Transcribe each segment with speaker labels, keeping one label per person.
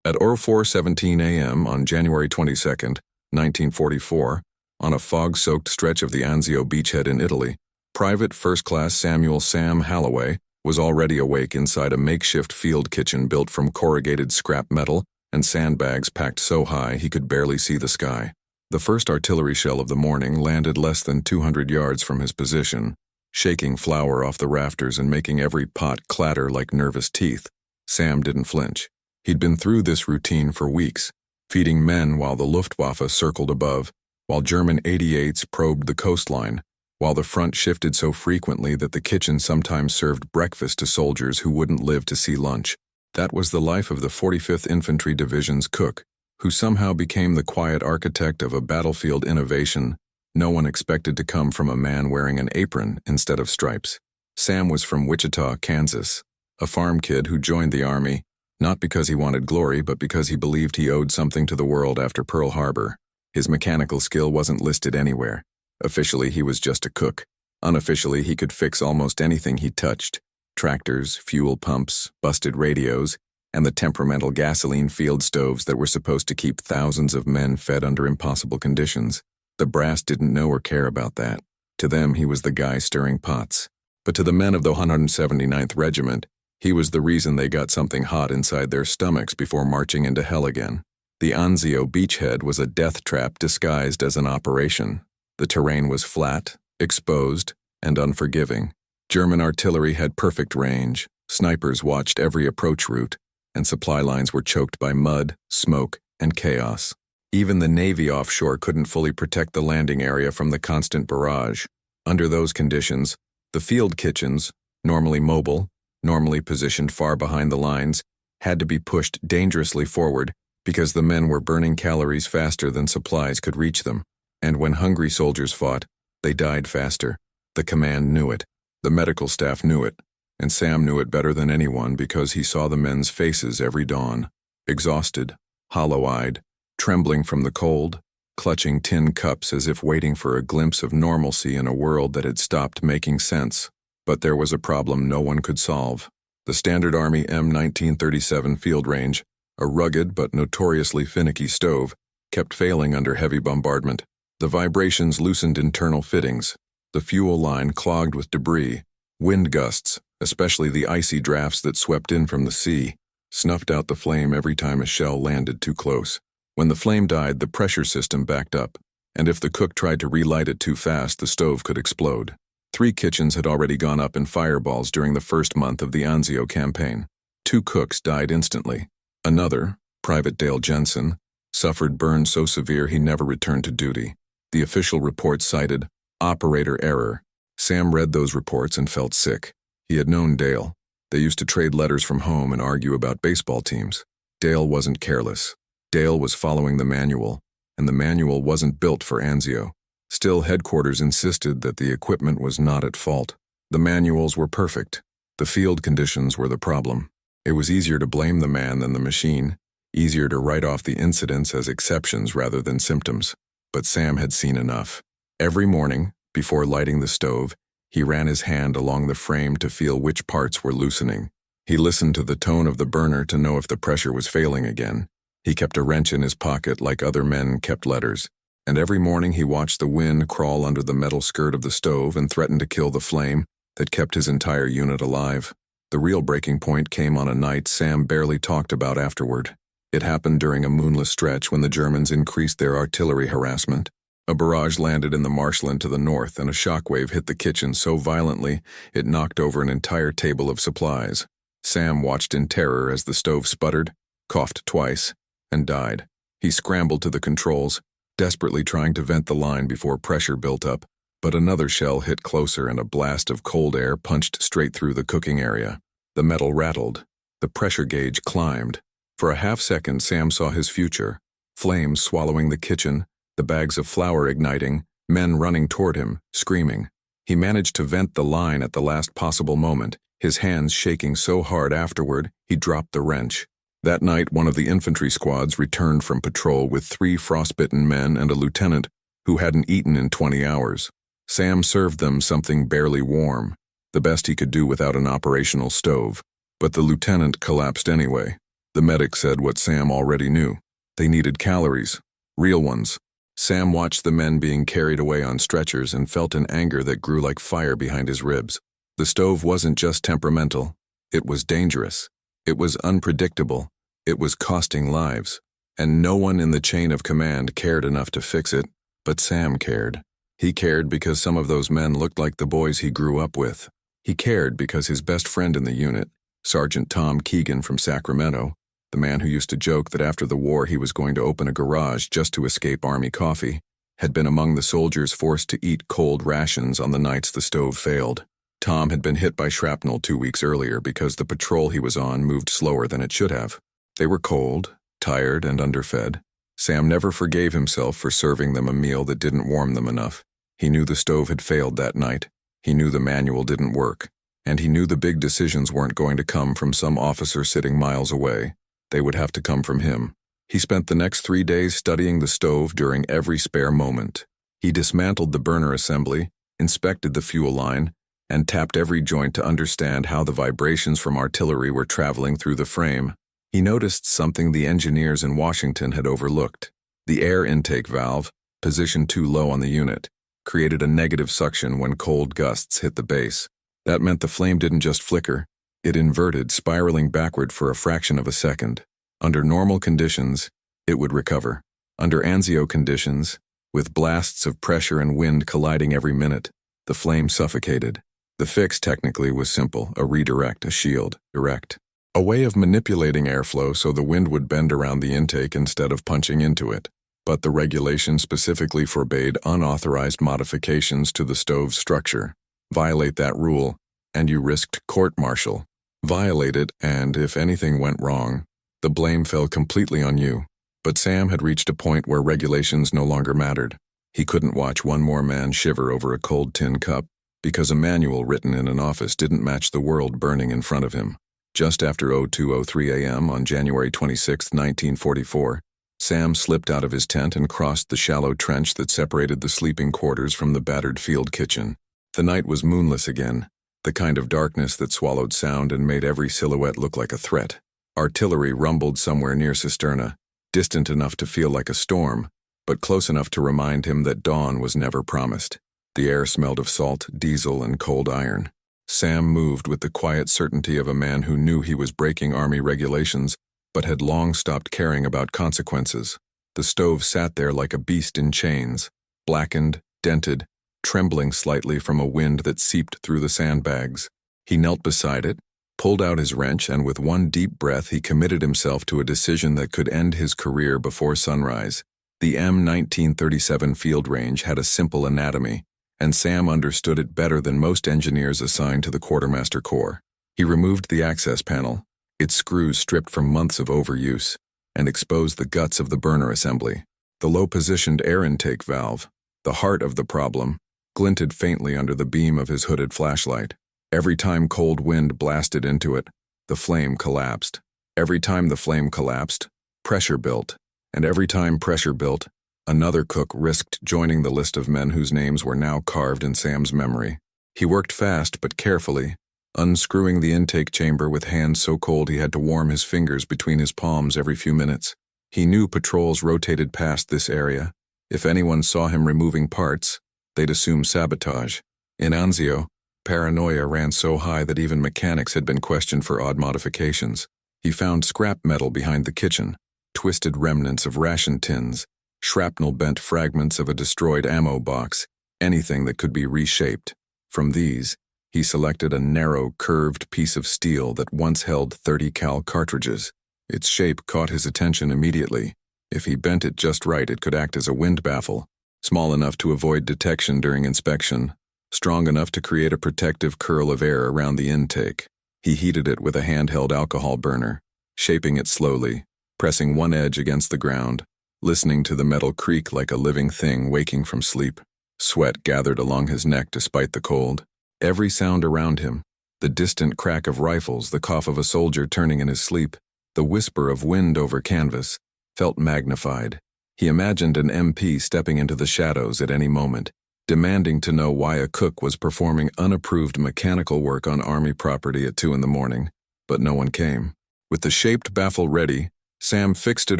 Speaker 1: At 04:17 a.m. on January 22, 1944, on a fog-soaked stretch of the Anzio beachhead in Italy, Private First Class Samuel Sam Halloway was already awake inside a makeshift field kitchen built from corrugated scrap metal and sandbags packed so high he could barely see the sky. The first artillery shell of the morning landed less than 200 yards from his position, shaking flour off the rafters and making every pot clatter like nervous teeth. Sam didn't flinch. He'd been through this routine for weeks, feeding men while the Luftwaffe circled above, while German 88s probed the coastline, while the front shifted so frequently that the kitchen sometimes served breakfast to soldiers who wouldn't live to see lunch. That was the life of the 45th Infantry Division's cook, who somehow became the quiet architect of a battlefield innovation no one expected to come from a man wearing an apron instead of stripes. Sam was from Wichita, Kansas, a farm kid who joined the Army, not because he wanted glory, but because he believed he owed something to the world after Pearl Harbor. His mechanical skill wasn't listed anywhere. Officially, he was just a cook. Unofficially, he could fix almost anything he touched. Tractors, fuel pumps, busted radios, and the temperamental gasoline field stoves that were supposed to keep thousands of men fed under impossible conditions. The brass didn't know or care about that. To them, he was the guy stirring pots. But to the men of the 179th Regiment, he was the reason they got something hot inside their stomachs before marching into hell again. The Anzio beachhead was a death trap disguised as an operation. The terrain was flat, exposed, and unforgiving. German artillery had perfect range, snipers watched every approach route, and supply lines were choked by mud, smoke, and chaos. Even the Navy offshore couldn't fully protect the landing area from the constant barrage. Under those conditions, the field kitchens, normally mobile, normally positioned far behind the lines, had to be pushed dangerously forward because the men were burning calories faster than supplies could reach them. And when hungry soldiers fought, they died faster. The command knew it. The medical staff knew it. And Sam knew it better than anyone because he saw the men's faces every dawn. Exhausted, hollow-eyed, trembling from the cold, clutching tin cups as if waiting for a glimpse of normalcy in a world that had stopped making sense. But there was a problem no one could solve. The Standard Army M1937 field range, a rugged but notoriously finicky stove, kept failing under heavy bombardment. The vibrations loosened internal fittings. The fuel line clogged with debris. Wind gusts, especially the icy drafts that swept in from the sea, snuffed out the flame every time a shell landed too close. When the flame died, the pressure system backed up, and if the cook tried to relight it too fast, the stove could explode. 3 kitchens had already gone up in fireballs during the first month of the Anzio campaign. 2 cooks died instantly. Another, Private Dale Jensen, suffered burns so severe he never returned to duty. The official report cited operator error. Sam read those reports and felt sick. He had known Dale. They used to trade letters from home and argue about baseball teams. Dale wasn't careless. Dale was following the manual, and the manual wasn't built for Anzio. Still, headquarters insisted that the equipment was not at fault. The manuals were perfect. The field conditions were the problem. It was easier to blame the man than the machine, easier to write off the incidents as exceptions rather than symptoms. But Sam had seen enough. Every morning, before lighting the stove, he ran his hand along the frame to feel which parts were loosening. He listened to the tone of the burner to know if the pressure was failing again. He kept a wrench in his pocket like other men kept letters. And every morning he watched the wind crawl under the metal skirt of the stove and threaten to kill the flame that kept his entire unit alive. The real breaking point came on a night Sam barely talked about afterward. It happened during a moonless stretch when the Germans increased their artillery harassment. A barrage landed in the marshland to the north, and a shockwave hit the kitchen so violently it knocked over an entire table of supplies. Sam watched in terror as the stove sputtered, coughed twice, and died. He scrambled to the controls, desperately trying to vent the line before pressure built up, but another shell hit closer and a blast of cold air punched straight through the cooking area. The metal rattled. The pressure gauge climbed. For a half-second, Sam saw his future. Flames swallowing the kitchen, the bags of flour igniting, men running toward him, screaming. He managed to vent the line at the last possible moment, his hands shaking so hard afterward he dropped the wrench. That night, one of the infantry squads returned from patrol with 3 frostbitten men and a lieutenant who hadn't eaten in 20 hours. Sam served them something barely warm, the best he could do without an operational stove, but the lieutenant collapsed anyway. The medic said what Sam already knew. They needed calories. Real ones. Sam watched the men being carried away on stretchers and felt an anger that grew like fire behind his ribs. The stove wasn't just temperamental. It was dangerous. It was unpredictable. It was costing lives. And no one in the chain of command cared enough to fix it, but Sam cared. He cared because some of those men looked like the boys he grew up with. He cared because his best friend in the unit, Sergeant Tom Keegan from Sacramento, the man who used to joke that after the war he was going to open a garage just to escape Army coffee, had been among the soldiers forced to eat cold rations on the nights the stove failed. Tom had been hit by shrapnel 2 weeks earlier because the patrol he was on moved slower than it should have. They were cold, tired, and underfed. Sam never forgave himself for serving them a meal that didn't warm them enough. He knew the stove had failed that night. He knew the manual didn't work. And he knew the big decisions weren't going to come from some officer sitting miles away. They would have to come from him. He spent the next 3 days studying the stove during every spare moment. He dismantled the burner assembly, inspected the fuel line, and tapped every joint to understand how the vibrations from artillery were traveling through the frame. He noticed something the engineers in Washington had overlooked. The air intake valve, positioned too low on the unit, created a negative suction when cold gusts hit the base. That meant the flame didn't just flicker, it inverted, spiraling backward for a fraction of a second. Under normal conditions, it would recover. Under Anzio conditions, with blasts of pressure and wind colliding every minute, the flame suffocated. The fix technically was simple: a redirect, a shield, direct. A way of manipulating airflow so the wind would bend around the intake instead of punching into it. But the regulation specifically forbade unauthorized modifications to the stove's structure. Violate that rule, and you risked court-martial. Violate it, and if anything went wrong, the blame fell completely on you. But Sam had reached a point where regulations no longer mattered. He couldn't watch one more man shiver over a cold tin cup because a manual written in an office didn't match the world burning in front of him. Just after 02:03 a.m. on January 26, 1944, Sam slipped out of his tent and crossed the shallow trench that separated the sleeping quarters from the battered field kitchen. The night was moonless again, the kind of darkness that swallowed sound and made every silhouette look like a threat. Artillery rumbled somewhere near Cisterna, distant enough to feel like a storm, but close enough to remind him that dawn was never promised. The air smelled of salt, diesel, and cold iron. Sam moved with the quiet certainty of a man who knew he was breaking Army regulations, but had long stopped caring about consequences. The stove sat there like a beast in chains, blackened, dented, trembling slightly from a wind that seeped through the sandbags. He knelt beside it, pulled out his wrench, and with one deep breath he committed himself to a decision that could end his career before sunrise. The M1937 field range had a simple anatomy, and Sam understood it better than most engineers assigned to the Quartermaster Corps. He removed the access panel, its screws stripped from months of overuse, and exposed the guts of the burner assembly. The low-positioned air intake valve, the heart of the problem, glinted faintly under the beam of his hooded flashlight. Every time cold wind blasted into it, the flame collapsed. Every time the flame collapsed, pressure built. And every time pressure built, another cook risked joining the list of men whose names were now carved in Sam's memory. He worked fast but carefully, unscrewing the intake chamber with hands so cold he had to warm his fingers between his palms every few minutes. He knew patrols rotated past this area. If anyone saw him removing parts, they'd assume sabotage. In Anzio, paranoia ran so high that even mechanics had been questioned for odd modifications. He found scrap metal behind the kitchen, twisted remnants of ration tins, shrapnel-bent fragments of a destroyed ammo box, anything that could be reshaped. From these, he selected a narrow, curved piece of steel that once held 30 cal cartridges. Its shape caught his attention immediately. If he bent it just right, it could act as a wind baffle, small enough to avoid detection during inspection, strong enough to create a protective curl of air around the intake. He heated it with a handheld alcohol burner, shaping it slowly, pressing one edge against the ground, listening to the metal creak like a living thing waking from sleep. Sweat gathered along his neck despite the cold. Every sound around him, the distant crack of rifles, the cough of a soldier turning in his sleep, the whisper of wind over canvas, felt magnified. He imagined an MP stepping into the shadows at any moment, demanding to know why a cook was performing unapproved mechanical work on Army property at 2 in the morning, but no one came. With the shaped baffle ready, Sam fixed it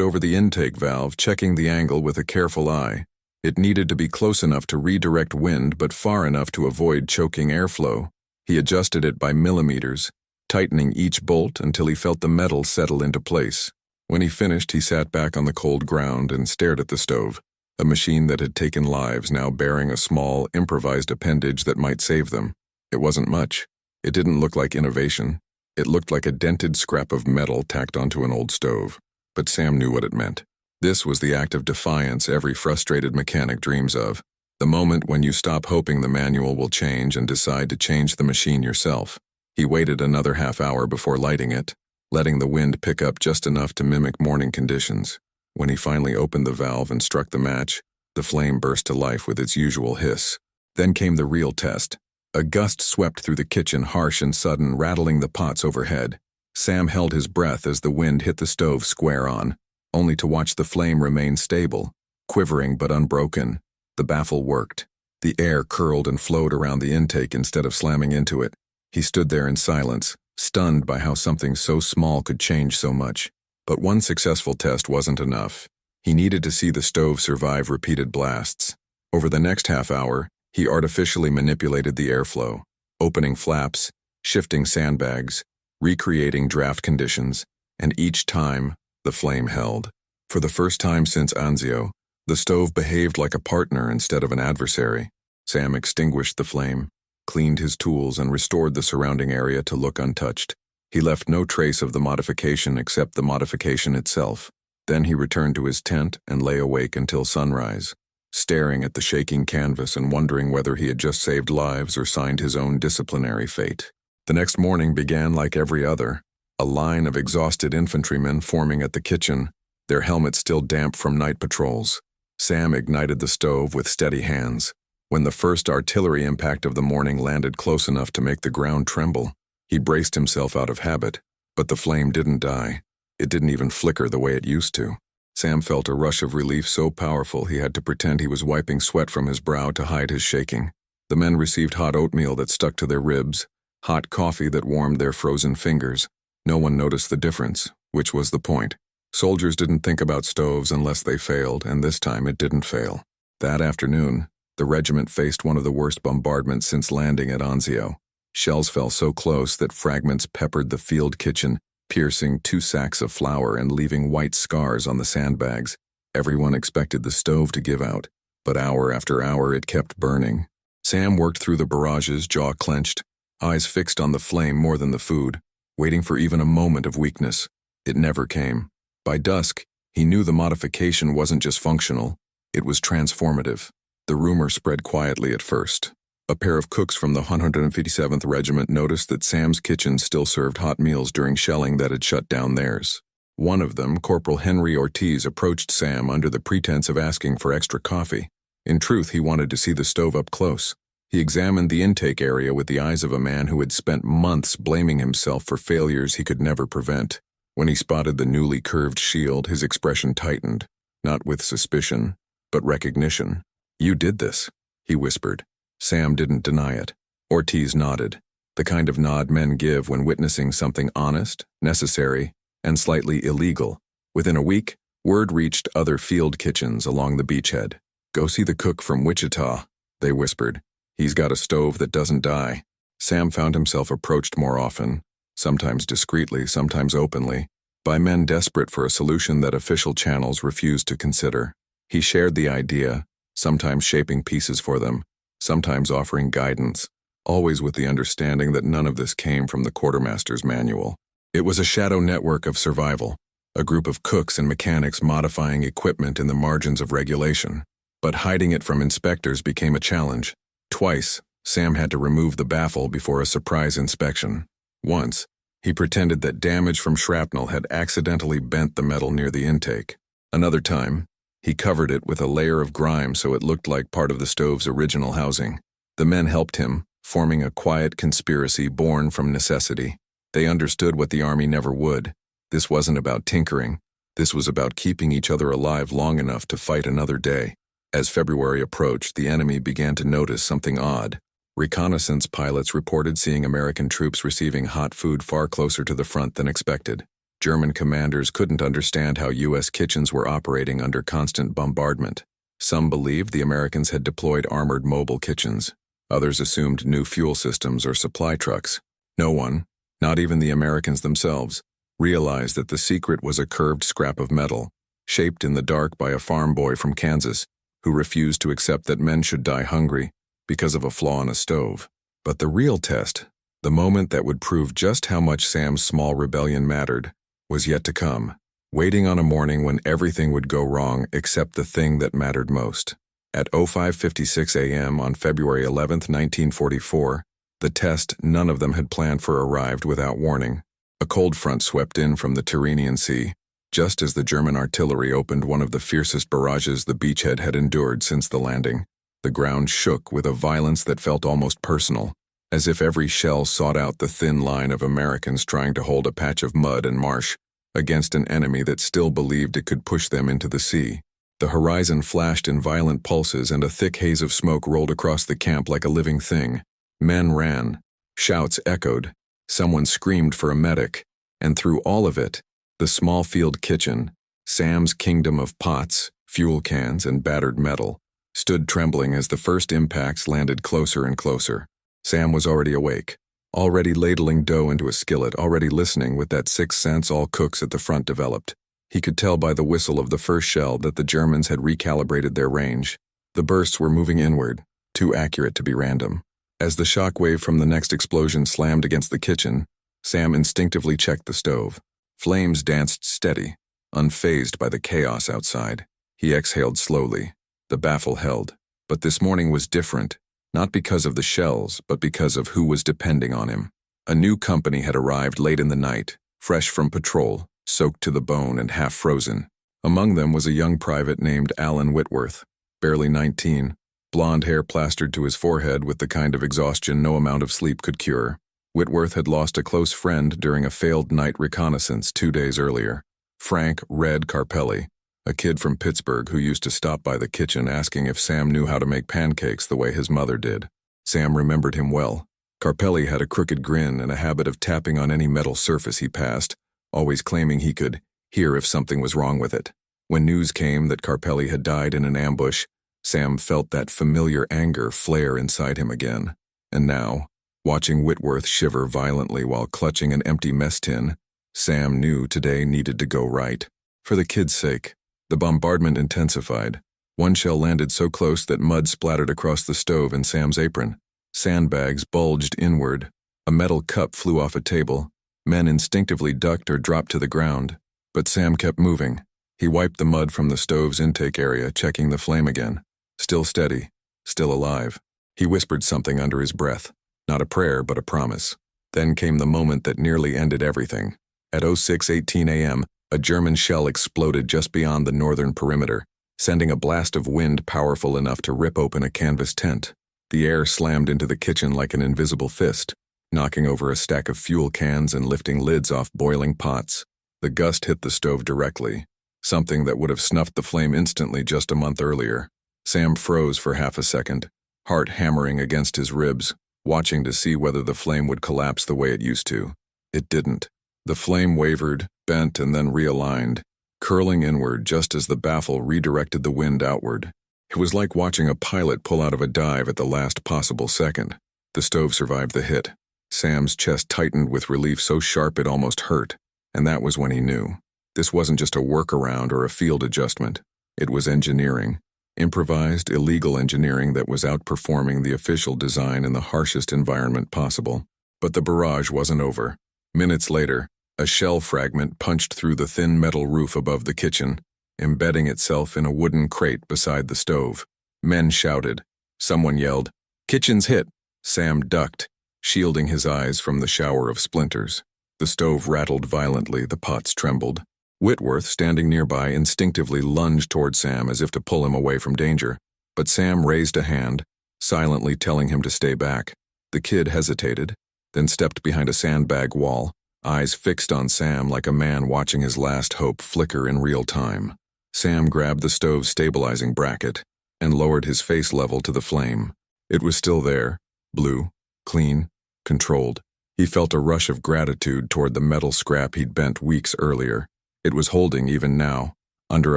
Speaker 1: over the intake valve, checking the angle with a careful eye. It needed to be close enough to redirect wind but far enough to avoid choking airflow. He adjusted it by millimeters, tightening each bolt until he felt the metal settle into place. When he finished, he sat back on the cold ground and stared at the stove, a machine that had taken lives now bearing a small, improvised appendage that might save them. It wasn't much. It didn't look like innovation. It looked like a dented scrap of metal tacked onto an old stove. But Sam knew what it meant. This was the act of defiance every frustrated mechanic dreams of. The moment when you stop hoping the manual will change and decide to change the machine yourself. He waited another half hour before lighting it, letting the wind pick up just enough to mimic morning conditions. When he finally opened the valve and struck the match, the flame burst to life with its usual hiss. Then came the real test. A gust swept through the kitchen, harsh and sudden, rattling the pots overhead. Sam held his breath as the wind hit the stove square on, only to watch the flame remain stable, quivering but unbroken. The baffle worked. The air curled and flowed around the intake instead of slamming into it. He stood there in silence, stunned by how something so small could change so much. But one successful test wasn't enough. He needed to see the stove survive repeated blasts. Over the next half hour, he artificially manipulated the airflow, opening flaps, shifting sandbags, recreating draft conditions, and each time, the flame held. For the first time since Anzio, the stove behaved like a partner instead of an adversary. Sam extinguished the flame, cleaned his tools, and restored the surrounding area to look untouched. He left no trace of the modification except the modification itself. Then he returned to his tent and lay awake until sunrise, staring at the shaking canvas and wondering whether he had just saved lives or signed his own disciplinary fate. The next morning began like every other, a line of exhausted infantrymen forming at the kitchen, their helmets still damp from night patrols. Sam ignited the stove with steady hands. When the first artillery impact of the morning landed close enough to make the ground tremble, he braced himself out of habit, but the flame didn't die. It didn't even flicker the way it used to. Sam felt a rush of relief so powerful he had to pretend he was wiping sweat from his brow to hide his shaking. The men received hot oatmeal that stuck to their ribs, hot coffee that warmed their frozen fingers. No one noticed the difference, which was the point. Soldiers didn't think about stoves unless they failed, and this time it didn't fail. That afternoon, the regiment faced one of the worst bombardments since landing at Anzio. Shells fell so close that fragments peppered the field kitchen, piercing 2 sacks of flour and leaving white scars on the sandbags. Everyone expected the stove to give out, but hour after hour it kept burning. Sam worked through the barrages, jaw clenched, eyes fixed on the flame more than the food, waiting for even a moment of weakness. It never came. By dusk, he knew the modification wasn't just functional, it was transformative. The rumor spread quietly at first. A pair of cooks from the 157th Regiment noticed that Sam's kitchen still served hot meals during shelling that had shut down theirs. One of them, Corporal Henry Ortiz, approached Sam under the pretense of asking for extra coffee. In truth, he wanted to see the stove up close. He examined the intake area with the eyes of a man who had spent months blaming himself for failures he could never prevent. When he spotted the newly curved shield, his expression tightened, not with suspicion, but recognition. "You did this," he whispered. Sam didn't deny it. Ortiz nodded, the kind of nod men give when witnessing something honest, necessary, and slightly illegal. Within a week, word reached other field kitchens along the beachhead. "Go see the cook from Wichita," they whispered. "He's got a stove that doesn't die." Sam found himself approached more often, sometimes discreetly, sometimes openly, by men desperate for a solution that official channels refused to consider. He shared the idea, sometimes shaping pieces for them, sometimes offering guidance, always with the understanding that none of this came from the quartermaster's manual. It was a shadow network of survival, a group of cooks and mechanics modifying equipment in the margins of regulation. But hiding it from inspectors became a challenge. Twice, Sam had to remove the baffle before a surprise inspection. Once, he pretended that damage from shrapnel had accidentally bent the metal near the intake. Another time, he covered it with a layer of grime so it looked like part of the stove's original housing. The men helped him, forming a quiet conspiracy born from necessity. They understood what the army never would. This wasn't about tinkering. This was about keeping each other alive long enough to fight another day. As February approached, the enemy began to notice something odd. Reconnaissance pilots reported seeing American troops receiving hot food far closer to the front than expected. German commanders couldn't understand how U.S. kitchens were operating under constant bombardment. Some believed the Americans had deployed armored mobile kitchens. Others assumed new fuel systems or supply trucks. No one, not even the Americans themselves, realized that the secret was a curved scrap of metal, shaped in the dark by a farm boy from Kansas, who refused to accept that men should die hungry because of a flaw in a stove. But the real test, the moment that would prove just how much Sam's small rebellion mattered, was yet to come, waiting on a morning when everything would go wrong except the thing that mattered most. At 05:56 a.m. on February 11, 1944, the test none of them had planned for arrived without warning. A cold front swept in from the Tyrrhenian Sea, just as the German artillery opened one of the fiercest barrages the beachhead had endured since the landing. The ground shook with a violence that felt almost personal, as if every shell sought out the thin line of Americans trying to hold a patch of mud and marsh against an enemy that still believed it could push them into the sea. The horizon flashed in violent pulses and a thick haze of smoke rolled across the camp like a living thing. Men ran. Shouts echoed. Someone screamed for a medic. And through all of it, the small field kitchen, Sam's kingdom of pots, fuel cans, and battered metal, stood trembling as the first impacts landed closer and closer. Sam was already awake, already ladling dough into a skillet, already listening with that sixth sense all cooks at the front developed. He could tell by the whistle of the first shell that the Germans had recalibrated their range. The bursts were moving inward, too accurate to be random. As the shock wave from the next explosion slammed against the kitchen, Sam instinctively checked the stove. Flames danced steady, unfazed by the chaos outside. He exhaled slowly. The baffle held. But this morning was different, not because of the shells, but because of who was depending on him. A new company had arrived late in the night, fresh from patrol, soaked to the bone and half frozen. Among them was a young private named Alan Whitworth, barely 19, blonde hair plastered to his forehead with the kind of exhaustion no amount of sleep could cure. Whitworth had lost a close friend during a failed night reconnaissance 2 days earlier. Frank Red Carpelli, a kid from Pittsburgh who used to stop by the kitchen asking if Sam knew how to make pancakes the way his mother did. Sam remembered him well. Carpelli had a crooked grin and a habit of tapping on any metal surface he passed, always claiming he could hear if something was wrong with it. When news came that Carpelli had died in an ambush, Sam felt that familiar anger flare inside him again. And now, watching Whitworth shiver violently while clutching an empty mess tin, Sam knew today needed to go right. For the kid's sake. The bombardment intensified. One shell landed so close that mud splattered across the stove and Sam's apron. Sandbags bulged inward. A metal cup flew off a table. Men instinctively ducked or dropped to the ground. But Sam kept moving. He wiped the mud from the stove's intake area, checking the flame again. Still steady. Still alive. He whispered something under his breath. Not a prayer, but a promise. Then came the moment that nearly ended everything. At 06:18 a.m., a German shell exploded just beyond the northern perimeter, sending a blast of wind powerful enough to rip open a canvas tent. The air slammed into the kitchen like an invisible fist, knocking over a stack of fuel cans and lifting lids off boiling pots. The gust hit the stove directly, something that would have snuffed the flame instantly just a month earlier. Sam froze for half a second, heart hammering against his ribs, watching to see whether the flame would collapse the way it used to. It didn't. The flame wavered, bent, and then realigned, curling inward just as the baffle redirected the wind outward. It was like watching a pilot pull out of a dive at the last possible second. The stove survived the hit. Sam's chest tightened with relief so sharp it almost hurt, and that was when he knew. This wasn't just a workaround or a field adjustment. It was engineering. Improvised, illegal engineering that was outperforming the official design in the harshest environment possible. But the barrage wasn't over. Minutes later, a shell fragment punched through the thin metal roof above the kitchen, embedding itself in a wooden crate beside the stove. Men shouted. Someone yelled, "Kitchen's hit!" Sam ducked, shielding his eyes from the shower of splinters. The stove rattled violently, the pots trembled. Whitworth, standing nearby, instinctively lunged toward Sam as if to pull him away from danger, but Sam raised a hand, silently telling him to stay back. The kid hesitated, then stepped behind a sandbag wall, eyes fixed on Sam like a man watching his last hope flicker in real time. Sam grabbed the stove's stabilizing bracket and lowered his face level to the flame. It was still there, blue, clean, controlled. He felt a rush of gratitude toward the metal scrap he'd bent weeks earlier. It was holding even now, under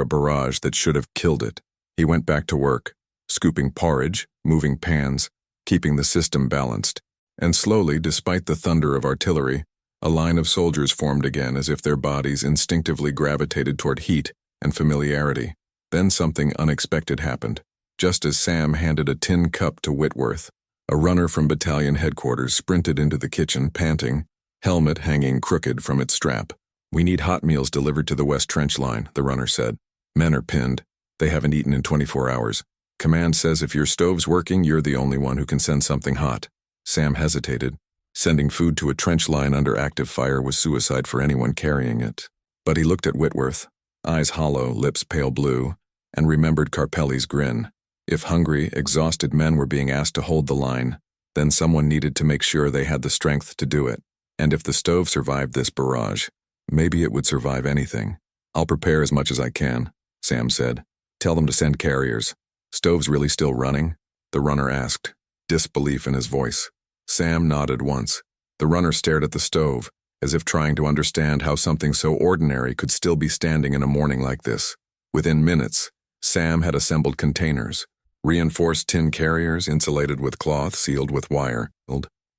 Speaker 1: a barrage that should have killed it. He went back to work, scooping porridge, moving pans, keeping the system balanced. And slowly, despite the thunder of artillery, a line of soldiers formed again as if their bodies instinctively gravitated toward heat and familiarity. Then something unexpected happened. Just as Sam handed a tin cup to Whitworth, a runner from battalion headquarters sprinted into the kitchen, panting, helmet hanging crooked from its strap. "We need hot meals delivered to the West Trench line," the runner said. "Men are pinned. They haven't eaten in 24 hours. Command says if your stove's working, you're the only one who can send something hot." Sam hesitated. Sending food to a trench line under active fire was suicide for anyone carrying it. But he looked at Whitworth, eyes hollow, lips pale blue, and remembered Carpelli's grin. If hungry, exhausted men were being asked to hold the line, then someone needed to make sure they had the strength to do it. And if the stove survived this barrage, maybe it would survive anything. "I'll prepare as much as I can," Sam said. "Tell them to send carriers." "Stove's really still running?" the runner asked, disbelief in his voice. Sam nodded once. The runner stared at the stove, as if trying to understand how something so ordinary could still be standing in a morning like this. Within minutes, Sam had assembled containers, reinforced tin carriers insulated with cloth sealed with wire.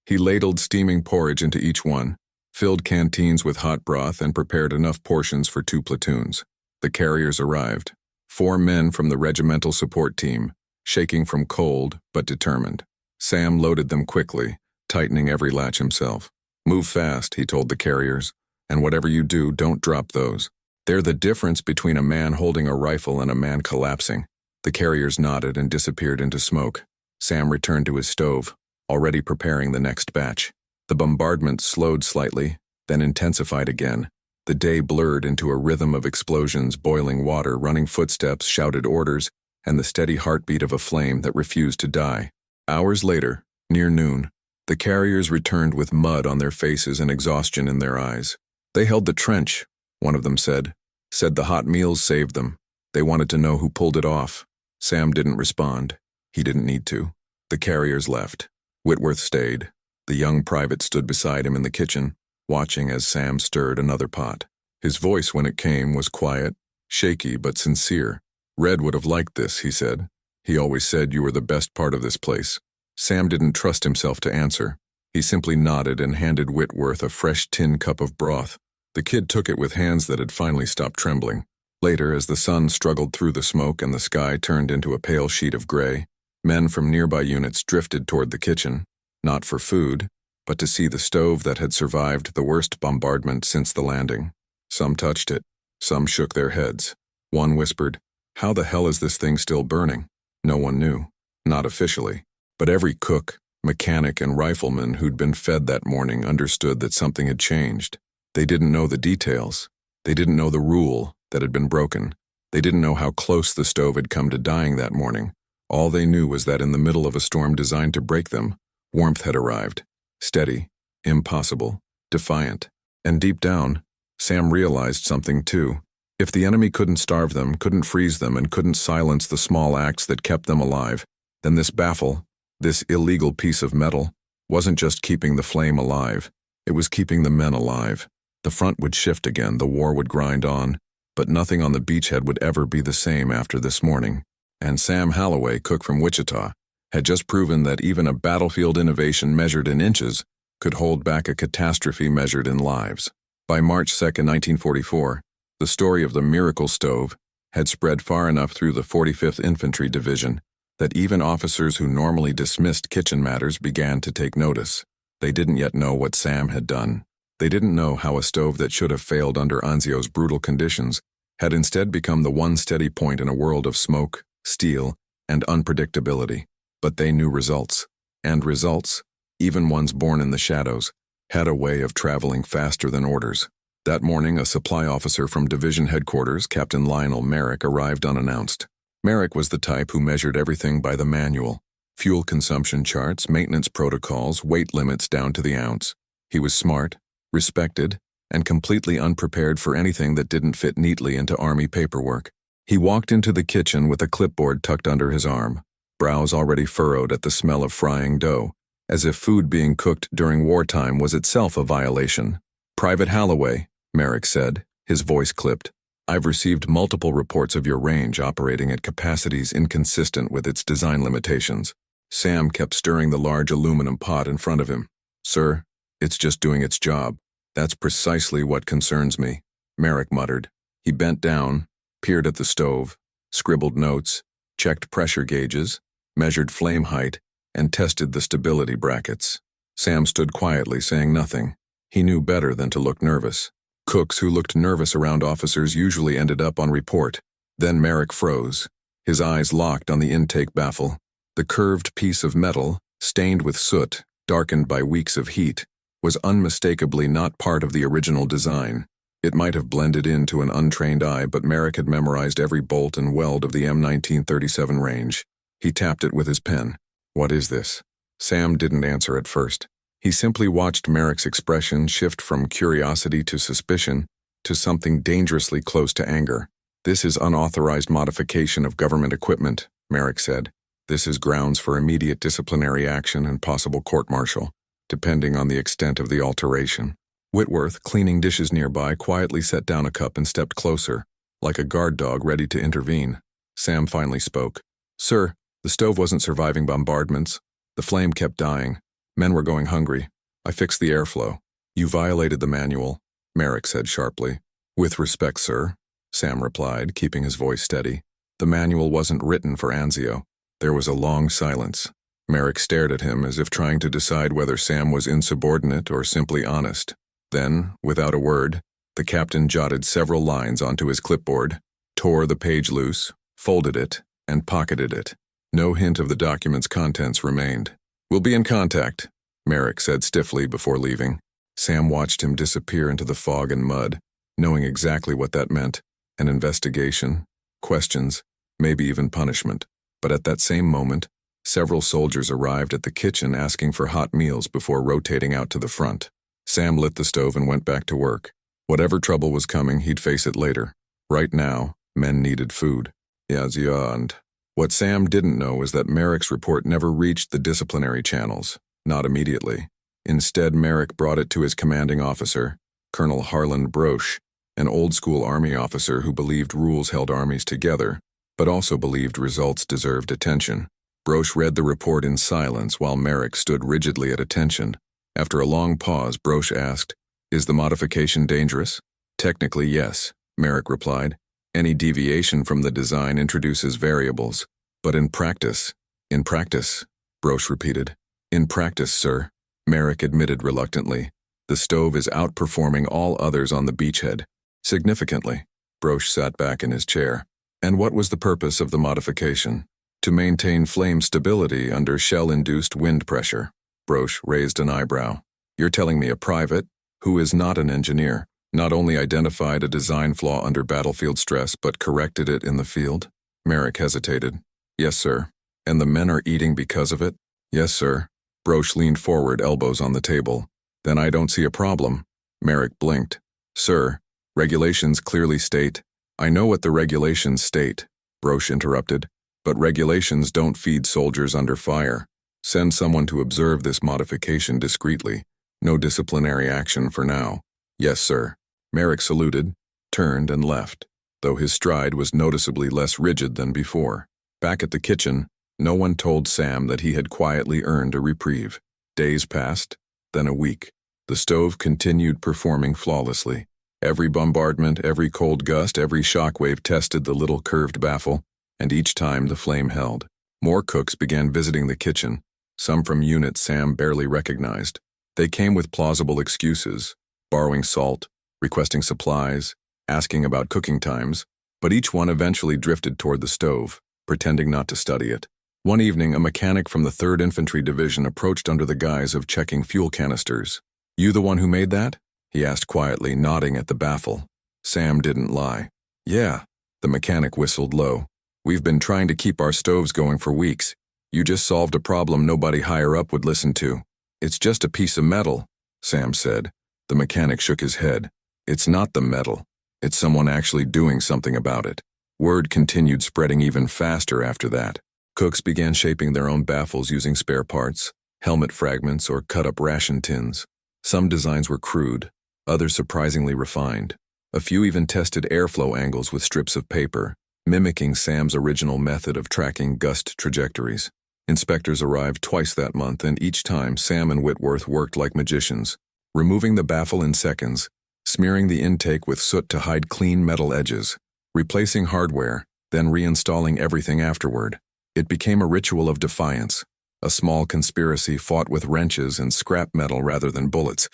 Speaker 1: He ladled steaming porridge into each one, filled canteens with hot broth, and prepared enough portions for 2 platoons. The carriers arrived. 4 men from the regimental support team, shaking from cold but determined. Sam loaded them quickly, tightening every latch himself. "Move fast," he told the carriers, "and whatever you do, don't drop those. They're the difference between a man holding a rifle and a man collapsing." The carriers nodded and disappeared into smoke. Sam returned to his stove, already preparing the next batch. The bombardment slowed slightly, then intensified again. The day blurred into a rhythm of explosions, boiling water, running footsteps, shouted orders, and the steady heartbeat of a flame that refused to die. Hours later, near noon, the carriers returned with mud on their faces and exhaustion in their eyes. "They held the trench," one of them said. "Said the hot meals saved them. They wanted to know who pulled it off." Sam didn't respond. He didn't need to. The carriers left. Whitworth stayed. The young private stood beside him in the kitchen, watching as Sam stirred another pot. His voice, when it came, was quiet, shaky but sincere. "Red would have liked this," he said. "He always said you were the best part of this place." Sam didn't trust himself to answer. He simply nodded and handed Whitworth a fresh tin cup of broth. The kid took it with hands that had finally stopped trembling. Later, as the sun struggled through the smoke and the sky turned into a pale sheet of gray, men from nearby units drifted toward the kitchen, not for food, but to see the stove that had survived the worst bombardment since the landing. Some touched it. Some shook their heads. One whispered, "How the hell is this thing still burning?" No one knew. Not officially. But every cook, mechanic, and rifleman who'd been fed that morning understood that something had changed. They didn't know the details. They didn't know the rule that had been broken. They didn't know how close the stove had come to dying that morning. All they knew was that in the middle of a storm designed to break them, warmth had arrived. Steady, impossible, defiant. And deep down, Sam realized something too. If the enemy couldn't starve them, couldn't freeze them, and couldn't silence the small acts that kept them alive, then this baffle, this illegal piece of metal, wasn't just keeping the flame alive, it was keeping the men alive. The front would shift again, the war would grind on, but nothing on the beachhead would ever be the same after this morning. And Sam Halloway, cook from Wichita, had just proven that even a battlefield innovation measured in inches could hold back a catastrophe measured in lives. By March 2, 1944, the story of the miracle stove had spread far enough through the 45th Infantry Division that even officers who normally dismissed kitchen matters began to take notice. They didn't yet know what Sam had done. They didn't know how a stove that should have failed under Anzio's brutal conditions had instead become the one steady point in a world of smoke, steel, and unpredictability. But they knew results. And results, even ones born in the shadows, had a way of traveling faster than orders. That morning, a supply officer from division headquarters, Captain Lionel Merrick, arrived unannounced. Merrick was the type who measured everything by the manual. Fuel consumption charts, maintenance protocols, weight limits down to the ounce. He was smart, respected, and completely unprepared for anything that didn't fit neatly into Army paperwork. He walked into the kitchen with a clipboard tucked under his arm, brows already furrowed at the smell of frying dough. as if food being cooked during wartime was itself a violation. "Private Holloway," Merrick said, his voice clipped. "I've received multiple reports of your range operating at capacities inconsistent with its design limitations." Sam kept stirring the large aluminum pot in front of him. "Sir, it's just doing its job. That's precisely what concerns me," Merrick muttered. He bent down, peered at the stove, scribbled notes, checked pressure gauges, measured flame height, and tested the stability brackets. Sam stood quietly, saying nothing. He knew better than to look nervous. Cooks who looked nervous around officers usually ended up on report. Then Merrick froze, his eyes locked on the intake baffle. The curved piece of metal, stained with soot, darkened by weeks of heat, was unmistakably not part of the original design. It might have blended into an untrained eye, but Merrick had memorized every bolt and weld of the M1937 range. He tapped it with his pen. "What is this?" Sam didn't answer at first. He simply watched Merrick's expression shift from curiosity to suspicion to something dangerously close to anger. "This is unauthorized modification of government equipment," Merrick said. "This is grounds for immediate disciplinary action and possible court-martial, depending on the extent of the alteration." Whitworth, cleaning dishes nearby, quietly set down a cup and stepped closer, like a guard dog ready to intervene. Sam finally spoke. "Sir, the stove wasn't surviving bombardments. The flame kept dying. Men were going hungry. I fixed the airflow." "You violated the manual," Merrick said sharply. "With respect, sir," Sam replied, keeping his voice steady. "The manual wasn't written for Anzio." There was a long silence. Merrick stared at him as if trying to decide whether Sam was insubordinate or simply honest. Then, without a word, the captain jotted several lines onto his clipboard, tore the page loose, folded it, and pocketed it. No hint of the document's contents remained. "We'll be in contact," Merrick said stiffly before leaving. Sam watched him disappear into the fog and mud, knowing exactly what that meant: an investigation, questions, maybe even punishment. But at that same moment, several soldiers arrived at the kitchen asking for hot meals before rotating out to the front. Sam lit the stove and went back to work. Whatever trouble was coming, he'd face it later. Right now, men needed food. And what Sam didn't know was that Merrick's report never reached the disciplinary channels, not immediately. Instead, Merrick brought it to his commanding officer, Colonel Harlan Broche, an old-school Army officer who believed rules held armies together, but also believed results deserved attention. Broche read the report in silence while Merrick stood rigidly at attention. After a long pause, Broche asked, "Is the modification dangerous?" "Technically, yes," Merrick replied. "Any deviation from the design introduces variables. But in practice..." "In practice," Broche repeated. "In practice, sir," Merrick admitted reluctantly, "the stove is outperforming all others on the beachhead. Significantly." Broche sat back in his chair. "And what was the purpose of the modification?" "To maintain flame stability under shell-induced wind pressure." Broche raised an eyebrow. "You're telling me a private, who is not an engineer, not only identified a design flaw under battlefield stress but corrected it in the field?" Merrick hesitated. "Yes, sir." "And the men are eating because of it?" "Yes, sir." Broche leaned forward, elbows on the table. "Then I don't see a problem." Merrick blinked. "Sir, regulations clearly state..." "I know what the regulations state," Broche interrupted, "but regulations don't feed soldiers under fire. Send someone to observe this modification discreetly. No disciplinary action for now." "Yes, sir." Merrick saluted, turned, and left, though his stride was noticeably less rigid than before. Back at the kitchen, no one told Sam that he had quietly earned a reprieve. Days passed, then a week. The stove continued performing flawlessly. Every bombardment, every cold gust, every shockwave tested the little curved baffle, and each time the flame held. More cooks began visiting the kitchen, some from units Sam barely recognized. They came with plausible excuses, borrowing salt, requesting supplies, asking about cooking times, but each one eventually drifted toward the stove, pretending not to study it. One evening, a mechanic from the 3rd Infantry Division approached under the guise of checking fuel canisters. "You the one who made that?" he asked quietly, nodding at the baffle. Sam didn't lie. "Yeah," the mechanic whistled low. "We've been trying to keep our stoves going for weeks. You just solved a problem nobody higher up would listen to." "It's just a piece of metal," Sam said. The mechanic shook his head. "It's not the metal. It's someone actually doing something about it." Word continued spreading even faster after that. Cooks began shaping their own baffles using spare parts, helmet fragments or cut-up ration tins. Some designs were crude, others surprisingly refined. A few even tested airflow angles with strips of paper, mimicking Sam's original method of tracking gust trajectories. Inspectors arrived twice that month, and each time Sam and Whitworth worked like magicians, removing the baffle in seconds, smearing the intake with soot to hide clean metal edges, replacing hardware, then reinstalling everything afterward. It became a ritual of defiance, a small conspiracy fought with wrenches and scrap metal rather than bullets.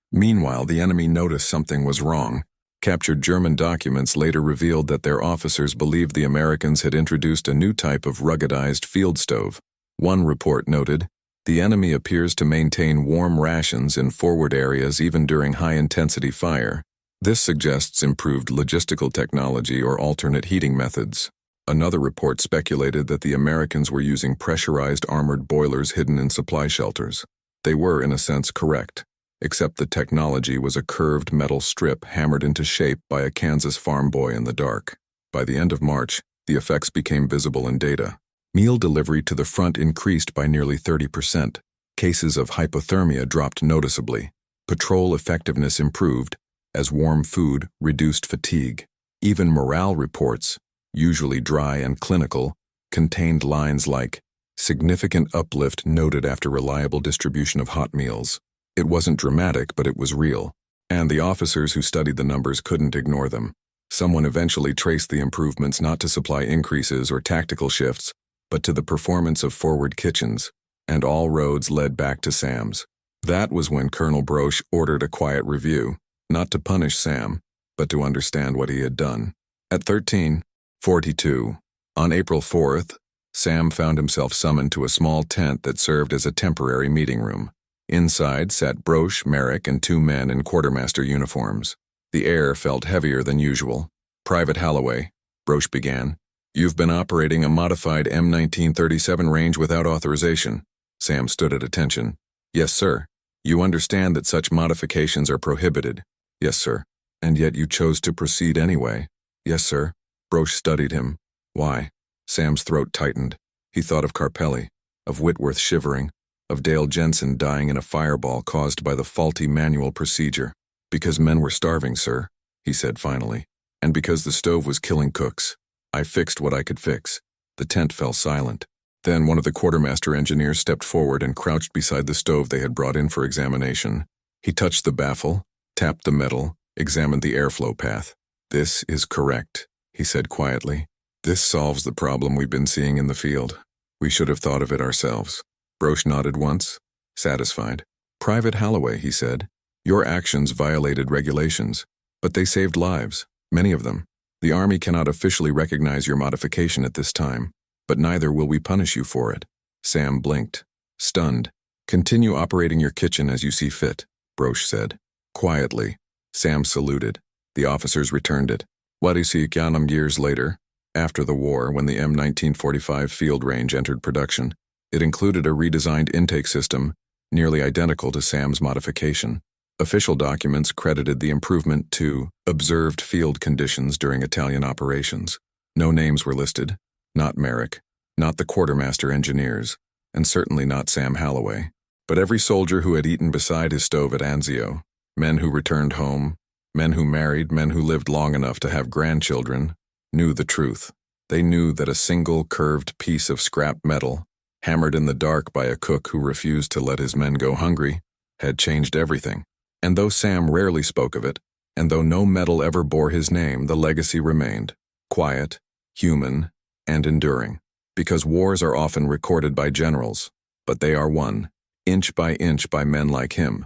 Speaker 1: Meanwhile, the enemy noticed something was wrong. Captured German documents later revealed that their officers believed the Americans had introduced a new type of ruggedized field stove. One report noted, "The enemy appears to maintain warm rations in forward areas even during high-intensity fire. This suggests improved logistical technology or alternate heating methods." Another report speculated that the Americans were using pressurized armored boilers hidden in supply shelters. They were, in a sense, correct, except the technology was a curved metal strip hammered into shape by a Kansas farm boy in the dark. By the end of March, the effects became visible in data. Meal delivery to the front increased by nearly 30%. Cases of hypothermia dropped noticeably. Patrol effectiveness improved, as warm food reduced fatigue. Even morale reports, usually dry and clinical, contained lines like, "Significant uplift noted after reliable distribution of hot meals." It wasn't dramatic, but it was real. And the officers who studied the numbers couldn't ignore them. Someone eventually traced the improvements not to supply increases or tactical shifts, but to the performance of forward kitchens, and all roads led back to Sam's. That was when Colonel Broche ordered a quiet review, not to punish Sam, but to understand what he had done. At 13:42, on April 4th, Sam found himself summoned to a small tent that served as a temporary meeting room. Inside sat Broche, Merrick, and two men in quartermaster uniforms. The air felt heavier than usual. "Private Holloway," Broche began, "you've been operating a modified M1937 range without authorization." Sam stood at attention. "Yes, sir. You understand that such modifications are prohibited." "Yes, sir. And yet you chose to proceed anyway." "Yes, sir." Broche studied him. "Why?" Sam's throat tightened. He thought of Carpelli, of Whitworth shivering, of Dale Jensen dying in a fireball caused by the faulty manual procedure. "Because men were starving, sir," he said finally. "And because the stove was killing cooks. I fixed what I could fix." The tent fell silent. Then one of the quartermaster engineers stepped forward and crouched beside the stove they had brought in for examination. He touched the baffle, tapped the metal, examined the airflow path. "This is correct," he said quietly. "This solves the problem we've been seeing in the field. We should have thought of it ourselves." Broche nodded once, satisfied. "Private Holloway," he said, "your actions violated regulations, but they saved lives, many of them. The Army cannot officially recognize your modification at this time, but neither will we punish you for it." Sam blinked, stunned. "Continue operating your kitchen as you see fit," Broche said. Quietly, Sam saluted. The officers returned it. Wadisikanam years later, after the war, when the M1945 field range entered production, it included a redesigned intake system, nearly identical to Sam's modification. Official documents credited the improvement to observed field conditions during Italian operations. No names were listed, not Merrick, not the quartermaster engineers, and certainly not Sam Holloway. But every soldier who had eaten beside his stove at Anzio, men who returned home, men who married, men who lived long enough to have grandchildren, knew the truth. They knew that a single curved piece of scrap metal, hammered in the dark by a cook who refused to let his men go hungry, had changed everything. And though Sam rarely spoke of it, and though no medal ever bore his name, the legacy remained, quiet, human, and enduring. Because wars are often recorded by generals, but they are won, inch by men like him.